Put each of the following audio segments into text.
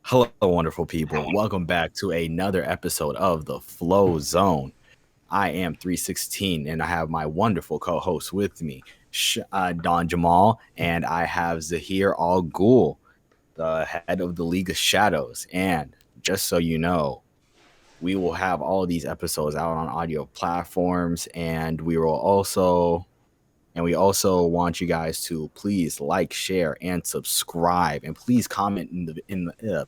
Hello, wonderful people. Welcome back to another episode of the Flozone. I am 316, and I have my wonderful co-host with me, Don Jamal, and I have Zahir Al Ghul, the head of the League of Shadows. And just so you know, we will have all of these episodes out on audio platforms, and we also want you guys to please like, share, and subscribe, and please comment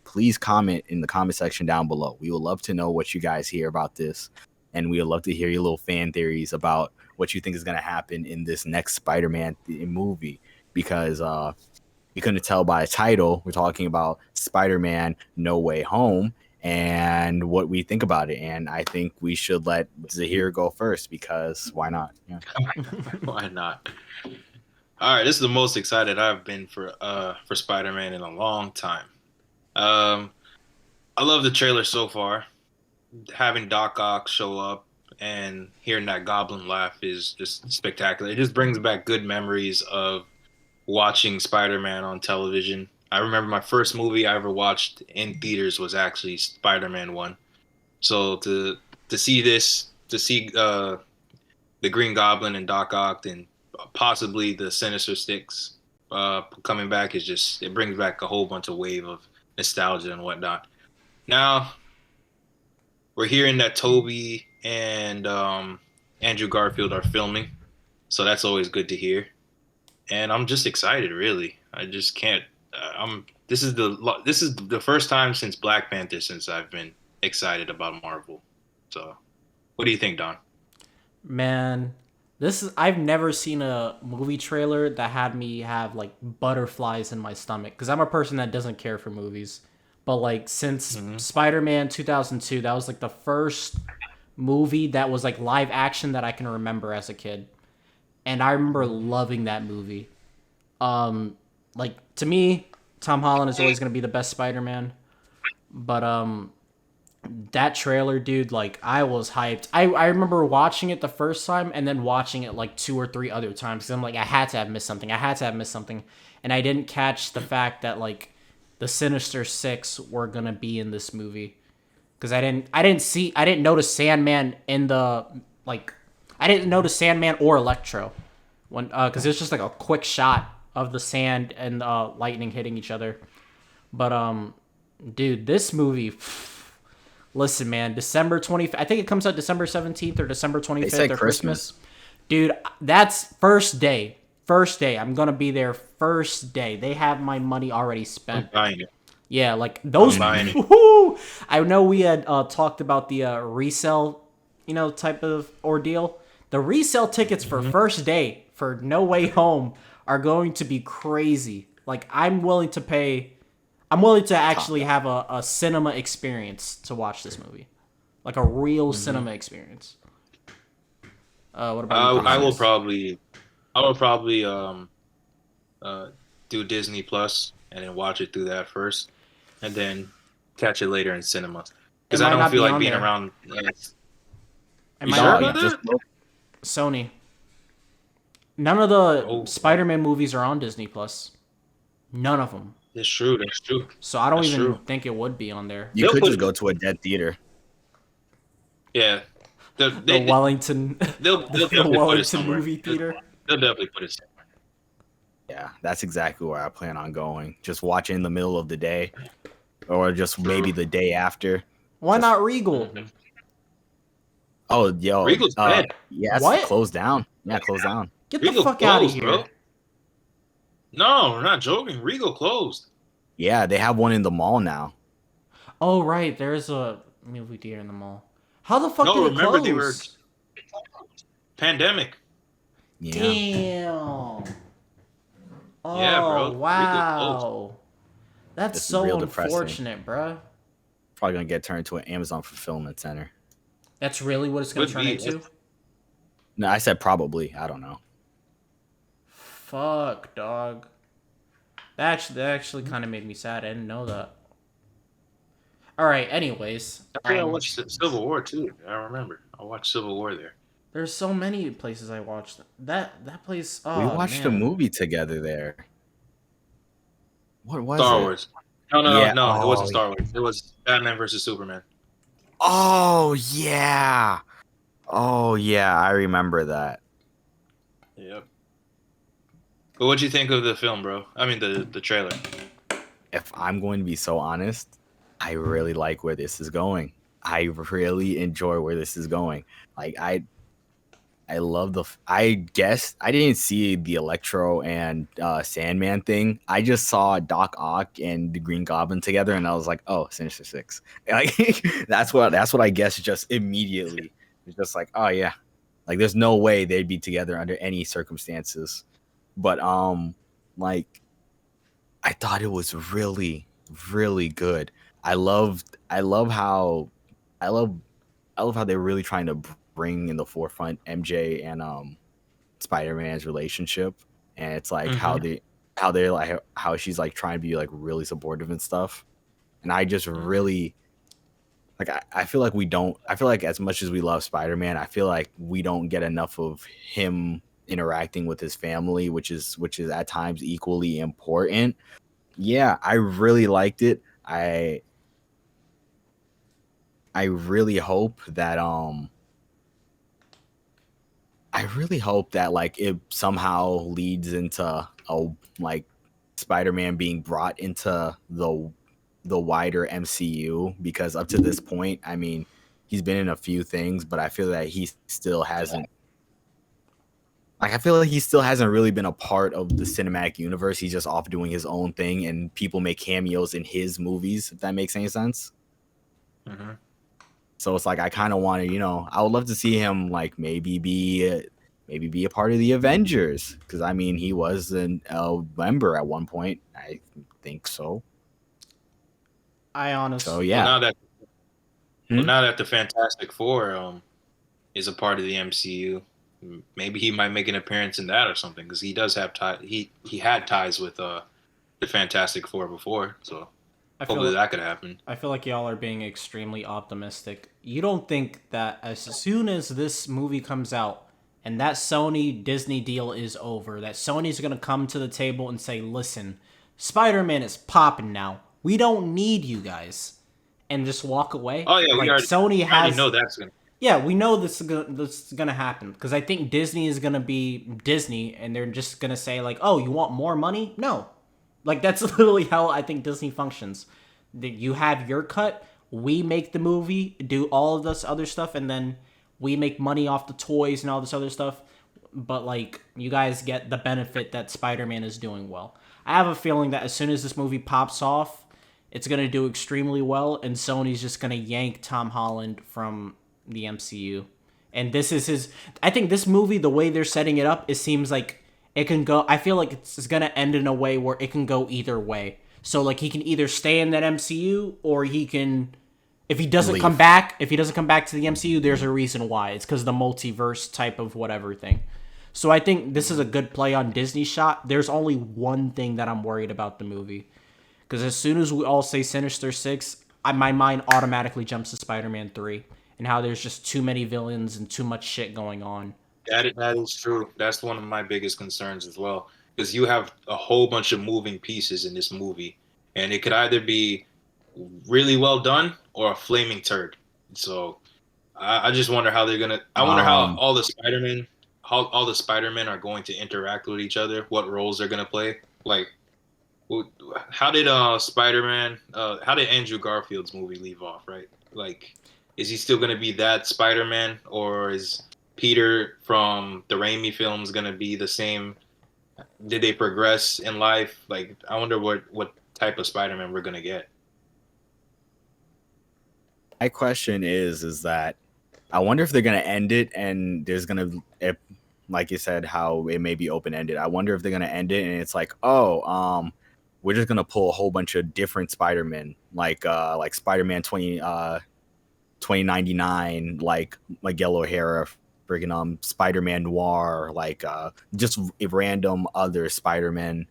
please comment in the comment section down below. We would love to know what you guys hear about this, and we would love to hear your little fan theories about what you think is going to happen in this next Spider-Man movie. Because you couldn't tell by the title, we're talking about Spider-Man: No Way Home, and what we think about it. And I think we should let Zahir go first, because why not? Yeah. Why not? All right, this is the most excited I've been for Spider-Man in a long time. I love the trailer so far. Having Doc Ock show up and hearing that Goblin laugh is just spectacular. It just brings back good memories of watching Spider-Man on television. I remember my first movie I ever watched in theaters was actually Spider-Man 1. So to see this, to see the Green Goblin and Doc Ock and possibly the Sinister Six coming back it brings back a whole bunch of wave of nostalgia and whatnot. Now we're hearing that Toby and Andrew Garfield are filming, so that's always good to hear. And I'm just excited, really. I just can't. This is the first time since Black Panther since I've been excited about Marvel. So, what do you think, Don? Man, I've never seen a movie trailer that had me have like butterflies in my stomach, because I'm a person that doesn't care for movies. But like since Spider-Man 2002, that was like the first movie that was like live action that I can remember as a kid. And I remember loving that movie. Like to me, Tom Holland is always going to be the best Spider-Man. But that trailer, dude, like I was hyped. I remember watching it the first time and then watching it like 2 or 3 other times, because I'm like, I had to have missed something. And I didn't catch the fact that like the Sinister Six were gonna be in this movie, because I didn't notice Sandman in the like I didn't notice Sandman or Electro when because it's just like a quick shot of the sand and lightning hitting each other. But dude, this movie. Listen, man, December 25th. I think it comes out December 17th or December 25th. They said or Christmas. Dude, that's first day. First day. I'm going to be there first day. They have my money already spent. I'm buying it. Yeah, like those. I know we had talked about the resale, type of ordeal. The resale tickets for first day for No Way Home are going to be crazy. Like, I'm willing to actually have a cinema experience to watch this movie, like a real cinema experience. What about you? I will probably do Disney Plus and then watch it through that first, and then catch it later in cinemas, because I don't feel like being around. You sure about that? Sony. None of the Spider-Man movies are on Disney Plus. None of them. That's true. So I don't even think it would be on there. You could just go to a dead theater. Yeah. The Wellington Wellington movie theater. They'll definitely put it somewhere. Yeah, that's exactly where I plan on going. Just watch it in the middle of the day, or just maybe the day after. Why not Regal? Oh, yo. Regal's dead. Yeah, it's closed down. Yeah, closed down. Get the fuck out of here. Bro. No, we're not joking. Regal closed. Yeah, they have one in the mall now. Oh, right. There's a movie theater in the mall. How the fuck did it close? They were pandemic. Yeah. Damn. Oh, yeah, bro. Wow. That's so unfortunate, bro. Probably going to get turned into an Amazon fulfillment center. That's really what it's going to turn into? No, I said probably. I don't know. Fuck, dog. That actually kind of made me sad. I didn't know that. All right. Anyways, I watched Civil War too. I remember. I watched Civil War there. There's so many places I watched. That place. Oh, we watched a movie together there. What was Star it? Wars. Yeah. No. It wasn't Oh, Star Wars. It was Batman versus Superman. oh yeah. Oh yeah, I remember that. Yep. But what'd you think of the film, bro? I mean, the trailer. If I'm going to be so honest, I really like where this is going. I really enjoy where this is going. Like I love I guess I didn't see the Electro and Sandman thing. I just saw Doc Ock and the Green Goblin together, and I was like, "Oh, Sinister Six." Like that's what I guess just immediately. It's just like, "Oh yeah." Like there's no way they'd be together under any circumstances. But like I thought it was really really good. I love how I love I love how they're really trying to bring in the forefront MJ and Spider-Man's relationship, and it's like Mm-hmm. how they're like how she's like trying to be like really supportive and stuff. And I just Mm-hmm. really like I feel like we don't I feel like as much as we love Spider-Man, I feel like we don't get enough of him interacting with his family, which is at times equally important. Yeah, I really liked it. I really hope that I really hope that like it somehow leads into a like Spider-Man being brought into the wider MCU, because up to this point, I mean, he's been in a few things, but I feel that he still hasn't like I feel like he still hasn't really been a part of the cinematic universe. He's just off doing his own thing, and people make cameos in his movies, if that makes any sense. Mm-hmm. So it's like I kind of want to, I would love to see him like maybe be a part of the Avengers, because I mean he was a member at one point. I think so. I So honestly, Well, yeah. Hmm? now that the Fantastic Four is a part of the MCU, maybe he might make an appearance in that or something, because he does have he had ties with the Fantastic Four before, so I hopefully feel that could happen. I feel like y'all are being extremely optimistic. You don't think that as soon as this movie comes out and that Sony Disney deal is over, that Sony's gonna come to the table and say, "Listen, Spider-Man is popping now. We don't need you guys," and just walk away? Oh yeah, Like Sony I already has. know that's gonna. Yeah, we know this is gonna happen because I think Disney is gonna be Disney, and they're just gonna say like, "Oh, you want more money? No." Like that's literally how I think Disney functions. That you have your cut, we make the movie, do all of this other stuff, and then we make money off the toys and all this other stuff. But like you guys get the benefit that Spider-Man is doing well. I have a feeling that as soon as this movie pops off, it's gonna do extremely well, and Sony's just gonna yank Tom Holland from the MCU. And this is his. I think this movie, the way they're setting it up, it seems like it can go. I feel like it's gonna end in a way where it can go either way. So like he can either stay in that MCU or he can. Leave. If he doesn't come back to the MCU, there's a reason why. It's because the multiverse type of whatever thing. So I think this is a good play on Disney's shot. There's only one thing that I'm worried about the movie, because as soon as we all say Sinister Six, my mind automatically jumps to Spider-Man 3 and how there's just too many villains and too much shit going on. That is true. That's one of my biggest concerns as well, because you have a whole bunch of moving pieces in this movie, and it could either be really well done or a flaming turd. So I just wonder how they're gonna. I wonder how Um, all the Spider-Men are going to interact with each other. What roles they're gonna play. Like, how did Spider-Man? How did Andrew Garfield's movie leave off? Right? Like, is he still gonna be that Spider-Man, or is Peter from the Raimi films gonna be the same? Did they progress in life? Like, I wonder what type of Spider-Man we're gonna get. my question is that I wonder if they're gonna end it and there's gonna, if, like you said, how it may be open ended. I wonder if they're gonna end it and it's like, oh, we're just gonna pull a whole bunch of different Spider-Man, like Spider-Man 2099, like Yellow O'Hara, friggin' Spider-Man Noir, just a random other Spider-Man.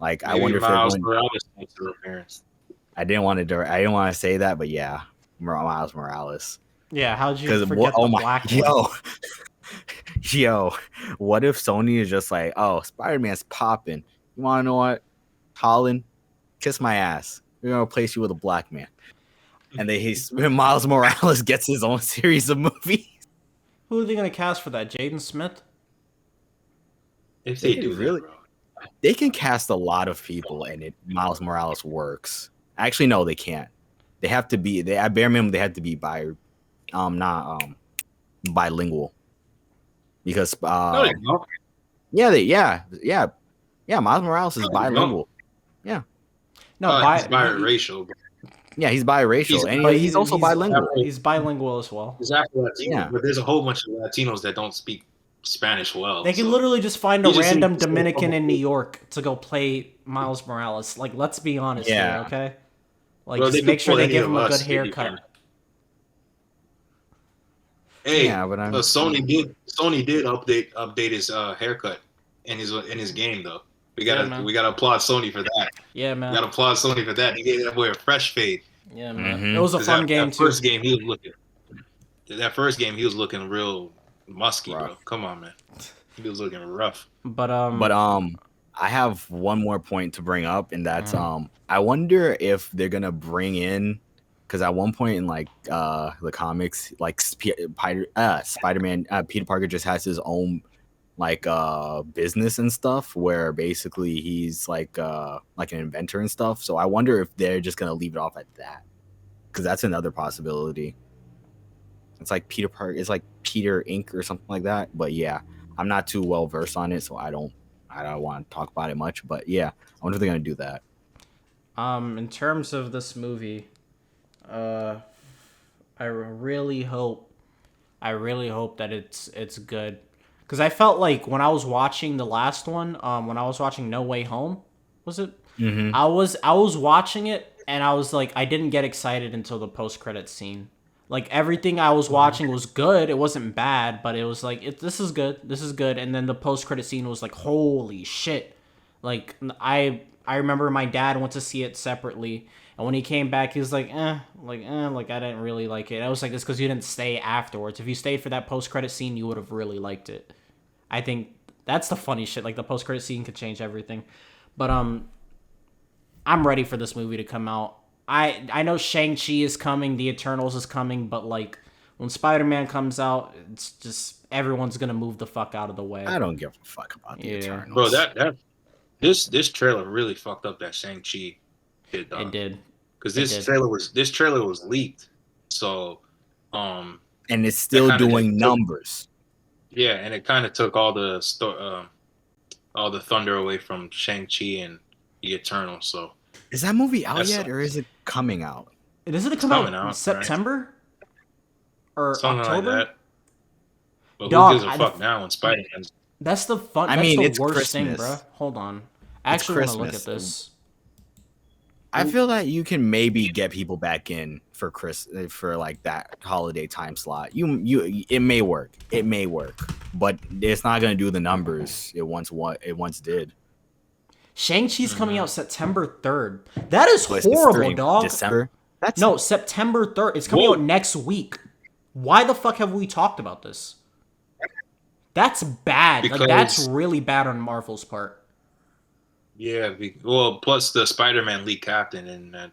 Like I Maybe wonder if they're Miles going. Morales makes an appearance. I didn't want to say that, but yeah, Miles Morales. Yeah, how'd you Because what? forget Oh the my, black one? yo, yo, what if Sony is just like, oh, Spider Man's popping. You want to know what? Holland, kiss my ass. We're gonna replace you with a black man. And Miles Morales gets his own series of movies. Who are they gonna cast for that? Jaden Smith? If they do really, that, bro. They can cast a lot of people, and Miles Morales works. Actually, no, they can't. They have to be. At bare minimum, they have to be bilingual. Because no, they don't. Yeah. Miles Morales is bilingual. Yeah. No, he's biracial. Yeah, he's biracial, and he's also bilingual. He's bilingual as well. He's after Latino, but there's a whole bunch of Latinos that don't speak Spanish well. They can literally just find a random Dominican in New York to go play Miles Morales. Like, let's be honest here, okay? Like, just make sure they give him a good haircut. Hey, Sony did update his haircut in his game though. We gotta applaud Sony for that. Yeah, man. We gotta applaud Sony for that. He gave that boy a fresh fade. Yeah, man. It was a fun game too. That first game he was looking real musky, bro. Come on, man. He was looking rough. But I have one more point to bring up, and that's I wonder if they're gonna bring in, because at one point in like the comics, like Spider-Man, Peter Parker just has his own like business and stuff, where basically he's like an inventor and stuff. So I wonder if they're just gonna leave it off at that, because that's another possibility. It's like Peter Parker, it's like Peter Inc. or something like that. But yeah, I'm not too well versed on it, so I don't want to talk about it much. But yeah, I wonder if they're gonna do that. In terms of this movie, I really hope that it's good, because I felt like when I was watching the last one, when I was watching No Way Home, was it? Mm-hmm. I was watching it, and I was like, I didn't get excited until the post-credits scene. Like, everything I was watching was good. It wasn't bad, but it was like, this is good. And then the post-credit scene was like, holy shit. Like, I remember my dad went to see it separately, and when he came back, he was like, I didn't really like it. I was like, it's because you didn't stay afterwards. If you stayed for that post-credit scene, you would have really liked it. I think that's the funny shit. Like, the post-credit scene could change everything. But I'm ready for this movie to come out. I know Shang-Chi is coming, The Eternals is coming, but like when Spider-Man comes out, it's just everyone's gonna move the fuck out of the way. I don't give a fuck about The Eternals. Bro, this trailer really fucked up that Shang-Chi hit. It did. Because this trailer was leaked. So and it's still doing numbers. Yeah, and it kind of took all the thunder away from Shang-Chi and The Eternals. So is that movie out yet, or is it coming out? Isn't it coming out in September or something October? Like that. But who gives a fuck now when Spider-Man's... That's the fun. That's the worst thing, bro. Hold on. I actually want to look at this. I feel that you can maybe get people back in for like that holiday time slot. It may work. But it's not gonna do the numbers it once did. Shang-Chi's coming out September 3rd. That is horrible, dog. December? September 3rd. It's coming out next week. Why the fuck have we talked about this? That's bad. Like, that's really bad on Marvel's part. Yeah, plus the Spider-Man leak happened, and that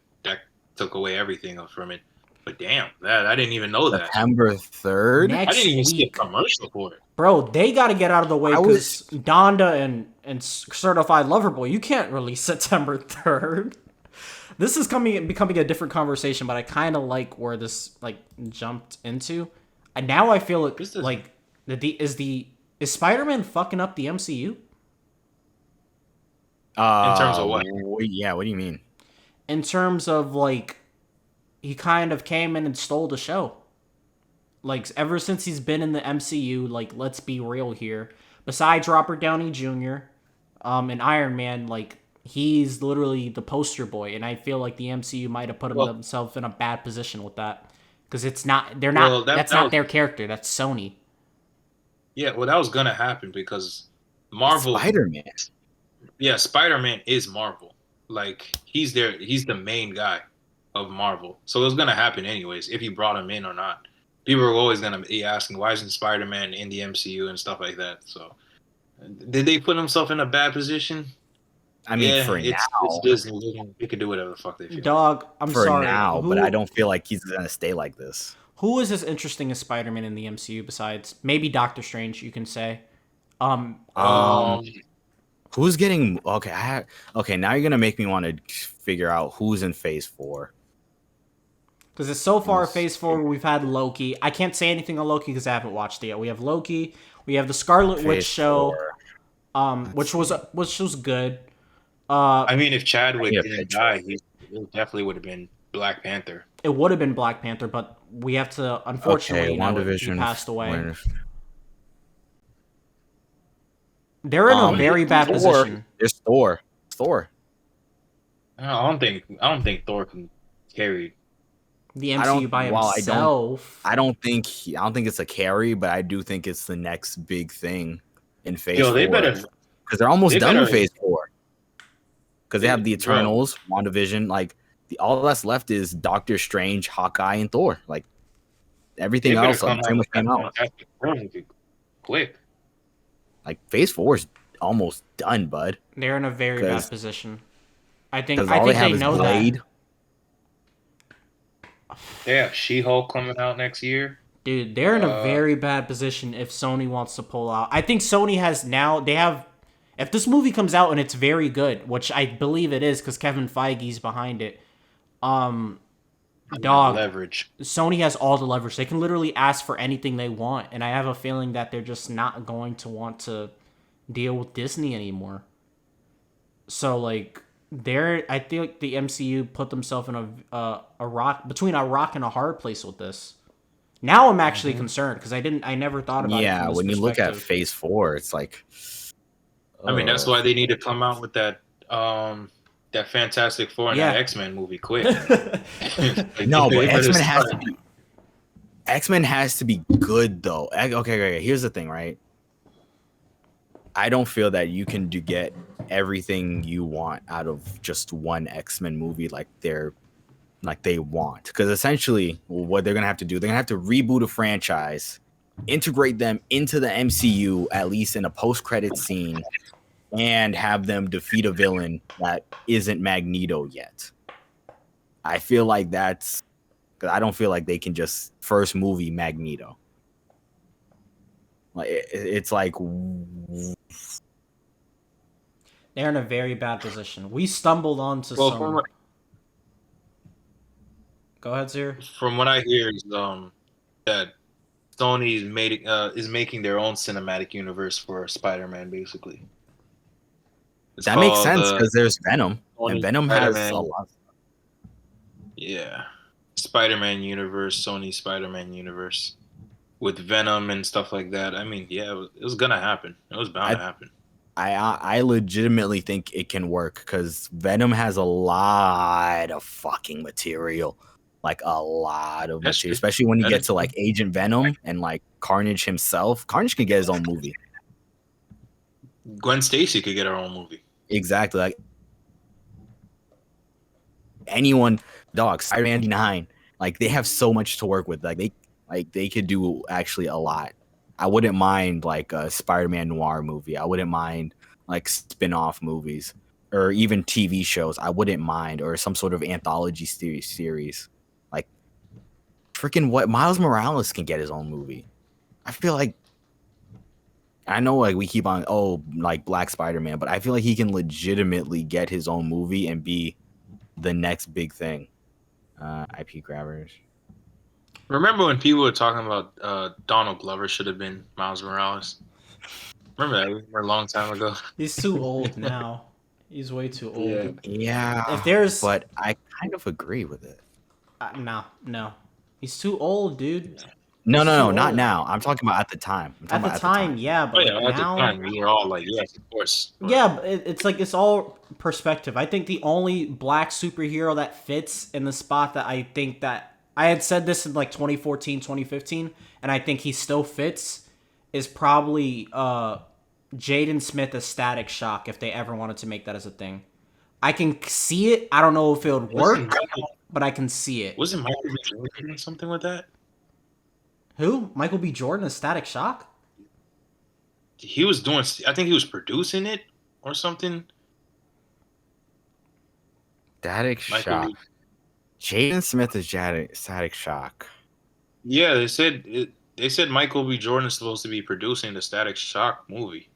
took away everything from it. But damn, I didn't even know that. September 3rd? I didn't even see a commercial for it. Bro, they got to get out of the way, because Donda and Certified Lover Boy, you can't release September 3rd. This is becoming a different conversation, but I kind of like where this like jumped into. And now I feel it like is Spider-Man fucking up the MCU? In terms of what? Yeah, what do you mean? In terms of like, he kind of came in and stole the show. Like, ever since he's been in the MCU, like, let's be real here. Besides Robert Downey Jr. And Iron Man, like, he's literally the poster boy, and I feel like the MCU might have put themselves in a bad position with that, because that's not their character. That's Sony. Yeah, well, that was gonna happen because Marvel. Spider-Man. Yeah, Spider-Man is Marvel. Like, he's the main guy of Marvel, so it was gonna happen anyways if you brought him in or not. People are always gonna be asking, why isn't Spider-Man in the MCU and stuff like that? So, did they put himself in a bad position? I mean, Yeah, for it's now, Disney. They can do whatever the fuck they feel. Dog, I'm for sorry. now, but I don't feel like he's gonna stay like this. Who is as interesting as Spider-Man in the MCU besides maybe Doctor Strange? You can say. Um, Who's getting okay? Okay, now you're gonna make me want to figure out who's in Phase 4. Because it's so far Phase 4, we've had Loki. I can't say anything on Loki because I haven't watched it yet. We have Loki. We have the Scarlet Witch Phase show, 4. which was good. I mean, if Chadwick Yeah, didn't picture. die, it definitely would have been Black Panther. It would have been Black Panther, but we have to unfortunately Okay, know he WandaVision passed away. when- They're in a very bad Thor. position. There's Thor. Thor. I don't think Thor can carry. The MCU by himself. I don't think it's a carry, but I do think it's the next big thing in Phase 4. They better, because they're almost done with better- Phase 4. Because they have the Eternals, WandaVision, like all that's left is Doctor Strange, Hawkeye, and Thor. Like everything they better else come pretty much came out. Fantastic Four movie quick. Like Phase 4 is almost done, bud. They're in a very bad position. I think Because all they have is know Blade. that. They have She-Hulk coming out next year. Dude, they're in a very bad position if Sony wants to pull out. I think Sony has now, if this movie comes out and it's very good, which I believe it is because Kevin Feige's behind it, dog, Leverage. Sony has all the leverage. They can literally ask for anything they want, and I have a feeling that they're just not going to want to deal with Disney anymore. So, like, I think the MCU put themselves in a between a rock and a hard place with this. Now I'm actually concerned because I never thought about it. Yeah, when you look at Phase 4, it's like. I mean, that's why they need to come out with that Fantastic Four and that X-Men movie quick. No, but X-Men has to be good though. Okay, here's the thing, right? I don't feel that you can get everything you want out of just one X-Men movie like they want. Because essentially what they're gonna have to do, they're gonna have to reboot a franchise, integrate them into the MCU, at least in a post-credit scene, and have them defeat a villain that isn't Magneto yet. I feel like I don't feel like they can just first movie Magneto. Like it's like they're in a very bad position. We stumbled onto some. Go ahead, sir. From what I hear is that Sony is making their own cinematic universe for Spider-Man, basically. That makes sense because there's Venom, and Venom has a lot. Yeah, Spider-Man universe, Sony Spider-Man universe, with Venom and stuff like that. I mean, yeah, it was gonna happen. It was bound to happen. I legitimately think it can work because Venom has a lot of fucking material. Like a lot of material, especially when you get to like Agent Venom and like Carnage himself. Carnage can get his own movie. Gwen Stacy could get her own movie. Exactly. Like anyone, dog, Spider-Man 9. Like they have so much to work with. Like they could do actually a lot. I wouldn't mind like a Spider-Man noir movie. I wouldn't mind like spin-off movies or even TV shows. I wouldn't mind, or some sort of anthology series. Like freaking what Miles Morales can get his own movie. I feel like I know like we keep on like Black Spider-Man, but I feel like he can legitimately get his own movie and be the next big thing. IP grabbers. Remember when people were talking about Donald Glover should have been Miles Morales? Remember that a long time ago? He's too old now. He's way too old. Yeah. If there's, but I kind of agree with it. No. He's too old, dude. No, not now. I'm talking about at the time. At the time, yeah, but now, at the time, we were all like, yes, of course. But... Yeah, but it's like it's all perspective. I think the only black superhero that fits in the spot that I think that I had said this in like 2014, 2015, and I think he still fits is probably Jaden Smith as Static Shock if they ever wanted to make that as a thing. I can see it. I don't know if it would work, but I can see it. Wasn't Michael B. Jordan doing something with that? Who? Michael B. Jordan as Static Shock? He was doing. I think he was producing it or something. Static Michael Shock. B. Jaden Smith is Static Shock. Yeah, they said Michael B. Jordan is supposed to be producing the Static Shock movie.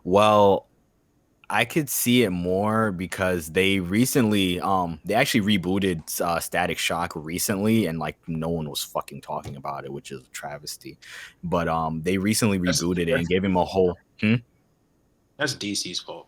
Well, I could see it more because they recently they actually rebooted Static Shock recently, and like no one was fucking talking about it, which is a travesty. But they recently rebooted it and gave him a whole That's DC's fault.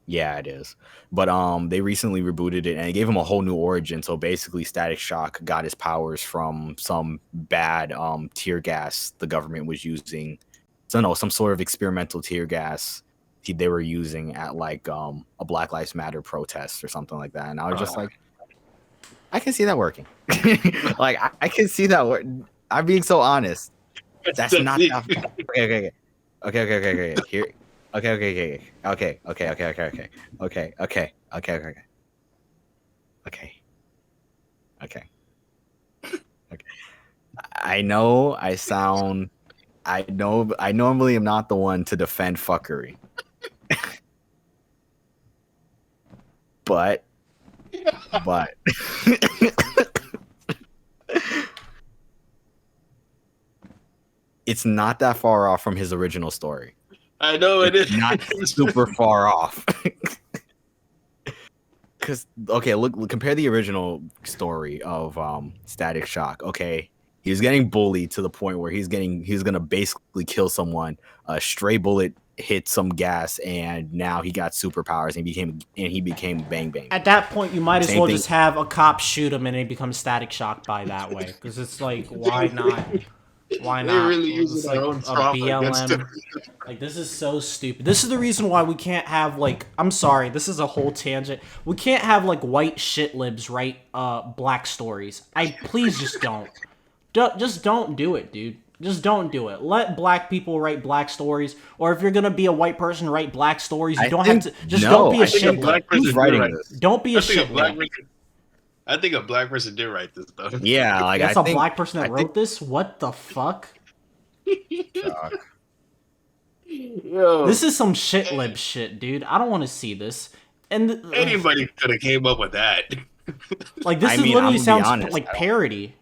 Yeah, it is. But they recently rebooted it and it gave him a whole new origin. So basically Static Shock got his powers from some bad tear gas the government was using. So no, some sort of experimental tear gas they were using at like a Black Lives Matter protest or something like that. And I was just like, I can see that working. Like I can see that work. I'm being so honest. That's not that. Okay. Here. Okay. I know I normally am not the one to defend fuckery. but it's not that far off from his original story. I know it's not super far off. Because look, compare the original story of Static Shock. Okay, he was getting bullied to the point where he's gonna basically kill someone. A stray bullet hit some gas, and now he got superpowers and he became Bang Bang. At that point, you might as well just have a cop shoot him and he becomes Static Shock by that way. Because it's like, why not? Why not? They really use their own trauma BLM. Like, this is so stupid. This is the reason why we can't have, like, I'm sorry, this is a whole tangent. We can't have, like, white shit libs write black stories. Please just don't. Just don't do it, dude. Just don't do it. Let black people write black stories, or if you're gonna be a white person, write black stories. You don't have to. Just don't be a shit lib. Who's writing this? Don't be a shit lib. I think a black person did write this stuff. Yeah, like that's a black person that wrote this. What the fuck? Yo. This is some shit lib shit, dude. I don't want to see this. And anybody could have came up with that. Like this literally sounds like parody.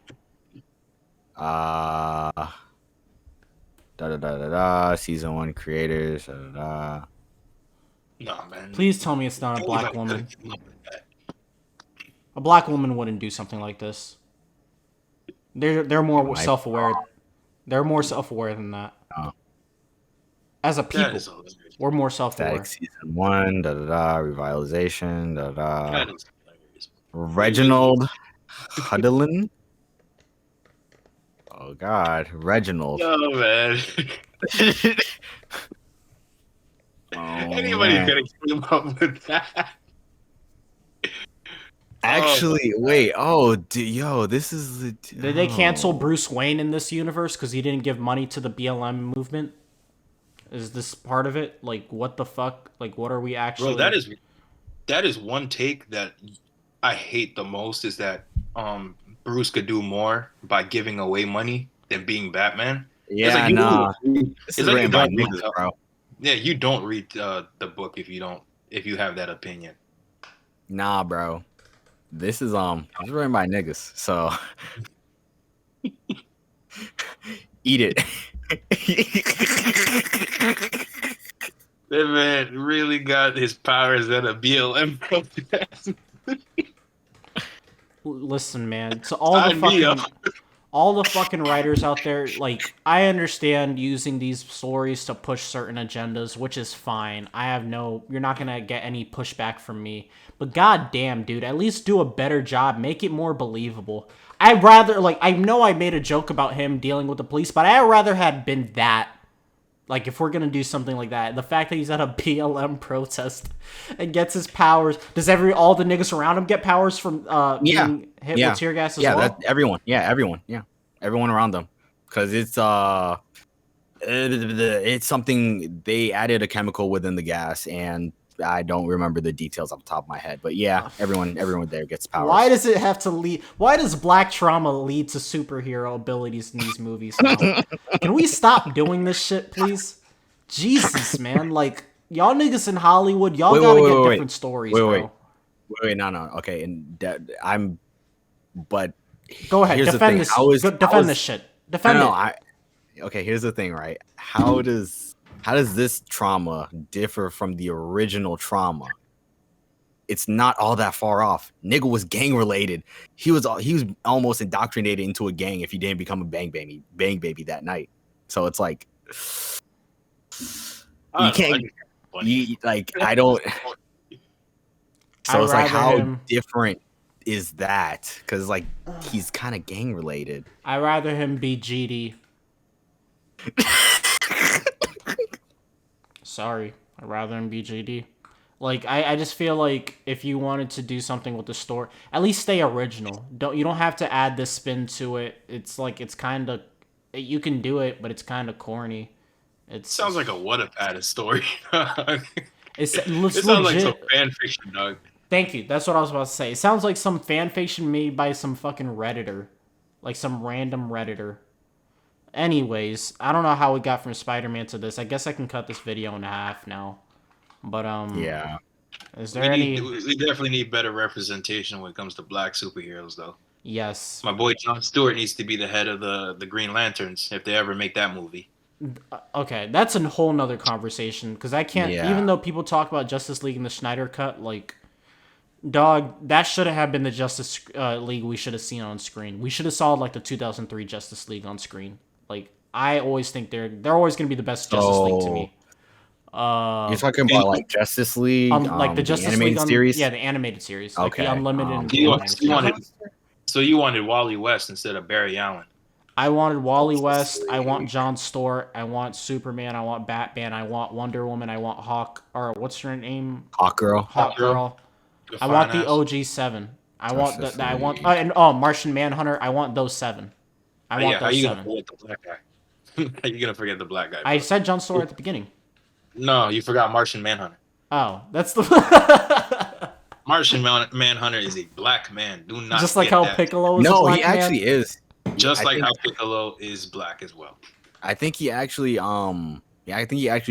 Season 1 creators. Nah, man. Please tell me it's not a black woman. A black woman wouldn't do something like this. They're more self-aware. They're more self-aware than that. Oh. As a people, we're more self-aware. Season 1, revitalization, Reginald Hudlin. Oh God, Reginald. Oh man. Anybody could have came up with that. Actually, wait. This is the. Did they cancel Bruce Wayne in this universe because he didn't give money to the BLM movement? Is this part of it? Like, what the fuck? Like, what are we actually? Bro, that is one take that I hate the most. Is that Bruce could do more by giving away money than being Batman. Yeah, this is written by niggas, bro. Yeah, you don't read the book if you have that opinion. Nah, bro. This is written by niggas, so eat it. That man really got his powers at a BLM protest. Listen, man. So all the fucking writers out there, like, I understand using these stories to push certain agendas, which is fine. You're not gonna get any pushback from me. But goddamn, dude, at least do a better job. Make it more believable. I'd rather, like, I know I made a joke about him dealing with the police, but I'd rather had been that. Like, if we're gonna do something like that, the fact that he's at a BLM protest and gets his powers, does all the niggas around him get powers from being hit with tear gas as well? Everyone. Everyone around them, because it's something they added a chemical within the gas, and I don't remember the details off the top of my head, but yeah, everyone there gets powers. Why does it have to lead? Why does black trauma lead to superhero abilities in these movies now? Can we stop doing this shit, please? Jesus, man. Like, y'all niggas in Hollywood, y'all gotta get different stories, bro. Wait, no. Okay, and but Go ahead, here's the defend thing. this. How is Defend this shit. Defend no, it. Okay, here's the thing, right? How does this trauma differ from the original trauma? It's not all that far off. Nigga was gang related. He was almost indoctrinated into a gang if he didn't become a bang baby that night. So it's like you can't. I don't. So it's like, how different is that? Because like he's kind of gang related. I'd rather him be GD. Sorry, I'd rather him be GD. Like I just feel like if you wanted to do something with the story, at least stay original. You don't have to add this spin to it. It's like it's kind of you can do it, but it's kind of corny. It sounds like a what if added story. It sounds like some fan fiction, dog. Thank you. That's what I was about to say. It sounds like some fan fiction made by some fucking Redditor, like some random Redditor. Anyways, I don't know how we got from Spider-Man to this. I guess I can cut this video in half now. But yeah. Is there we definitely need better representation when it comes to black superheroes, though. Yes. My boy John Stewart needs to be the head of the Green Lanterns if they ever make that movie. Okay, that's a whole nother conversation because I can't. Yeah. Even though people talk about Justice League and the Snyder Cut, like, dog, that should have been the Justice League we should have seen on screen. We should have saw like the 2003 Justice League on screen. Like, I always think they're always gonna be the best Justice League to me. You're talking about like Justice League, like the Justice animated League series? Yeah, the animated series. Like okay. The Unlimited. So you wanted Wally West instead of Barry Allen. I wanted Wally West. I want John Stewart. I want Superman. I want Batman. I want Wonder Woman. I want what's her name? Hawkgirl. I want the OG7. I want Martian Manhunter. I want those 7. I want those 7. How you gonna forget the black guy? I said John Stewart at the beginning. No, you forgot Martian Manhunter. Oh, that's the Martian Manhunter is a black man. Do not just like how Piccolo is. No, he actually is. Just like how Piccolo is black as well. I think he actually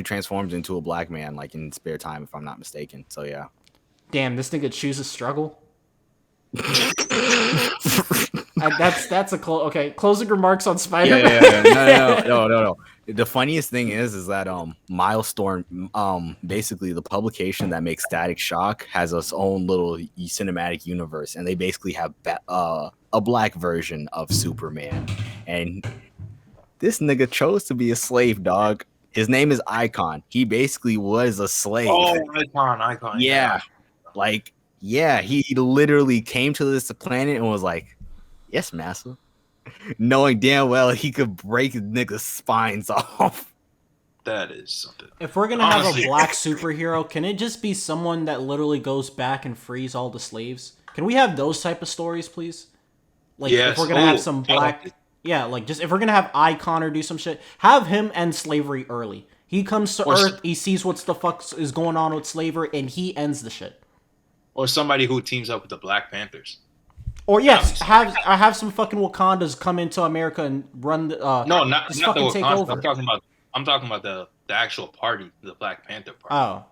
transforms into a black man like in spare time, if I'm not mistaken. So yeah. Damn, this nigga chooses struggle. That's a closing remarks on Spider-Man. Yeah. No. The funniest thing is that Milestone, basically the publication that makes Static Shock has its own little cinematic universe, and they basically have a black version of Superman, and this nigga chose to be a slave, dog. His name is Icon. He basically was a slave. Oh, Icon. Yeah. Like, yeah, he literally came to this planet and was like, yes, massa. Knowing damn well he could break niggas' spines off. That is something. If we're gonna have a black superhero, can it just be someone that literally goes back and frees all the slaves? Can we have those type of stories, please? Like, yes. If we're gonna have some black... Yeah, like, just if we're gonna have Icon or do some shit, have him end slavery early. He comes to Earth, he sees what the fuck is going on with slavery, and he ends the shit. Or somebody who teams up with the Black Panthers. Or yes, have some fucking Wakandas come into America and run the no, not the Wakanda. I'm talking about the actual party, the Black Panther party.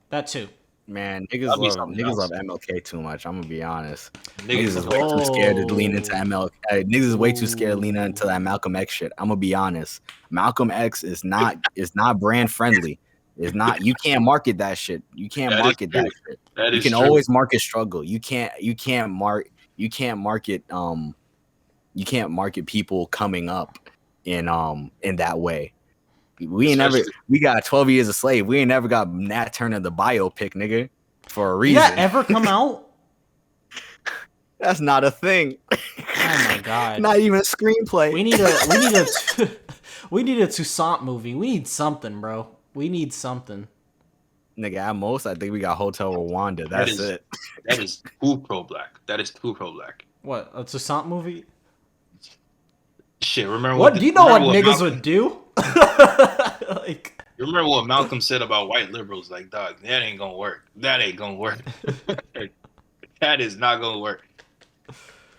That too. Man, niggas love MLK too much. I'm gonna be honest. Niggas is way too scared to lean into MLK. Niggas is way too scared to lean into that Malcolm X shit. I'm gonna be honest. Malcolm X is not brand friendly. It's not. You can't market that shit. You can't market that shit. You can always market struggle. You can't market people coming up in that way. We got 12 Years a Slave. We ain't never got Nat Turner the biopic, nigga, for a reason. Did that ever come out? That's not a thing. Oh my god. Not even a screenplay. We need a Toussaint movie. We need something, bro. We need something. Nigga, at most, I think we got Hotel Rwanda. That's it. That is too pro-black. What, a Toussaint movie? Shit, remember what? Do you know what niggas would do? Like, you remember what Malcolm said about white liberals? Like, dog, that ain't gonna work. That ain't gonna work. That is not gonna work.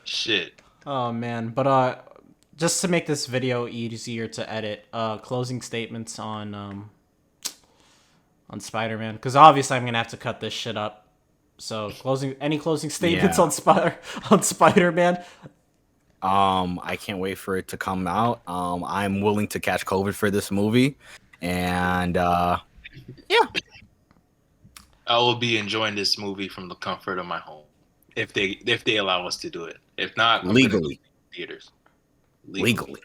Shit. Oh man, but just to make this video easier to edit, closing statements on Spider-Man, because obviously I'm gonna have to cut this shit up. So any closing statements on Spider-Man? I can't wait for it to come out. I'm willing to catch COVID for this movie, and yeah, I will be enjoying this movie from the comfort of my home if they allow us to do it. If not, I'm legally, theaters. Legally.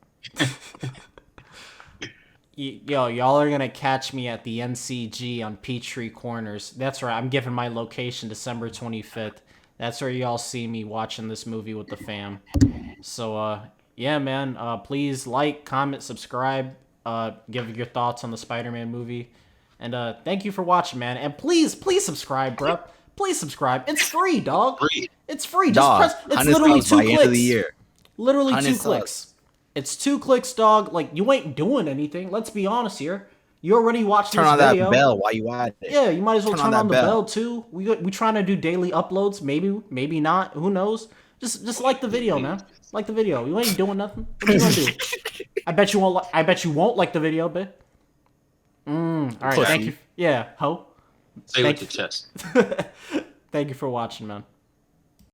Yo, y'all are gonna catch me at the NCG on Peachtree Corners. That's right. I'm giving my location December 25th. That's where y'all see me watching this movie with the fam. So, yeah, man. Please like, comment, subscribe. Give your thoughts on the Spider-Man movie. And thank you for watching, man. And please subscribe, bro. Please subscribe. It's free, dog. It's free. Just dog, press. It's literally 2 clicks. End of the year. Literally 2 clicks. It's 2 clicks, dog. Like, you ain't doing anything. Let's be honest here. You already watched this video. Turn on that bell while you at it. Yeah, you might as well turn on the bell too. We trying to do daily uploads. Maybe not. Who knows? Just like the video, man. Like the video. You ain't doing nothing. What you gonna do? I bet you won't. I bet you won't like the video, babe. All right. Thank you. Yeah, ho. Say with the chest. Thank you for watching, man.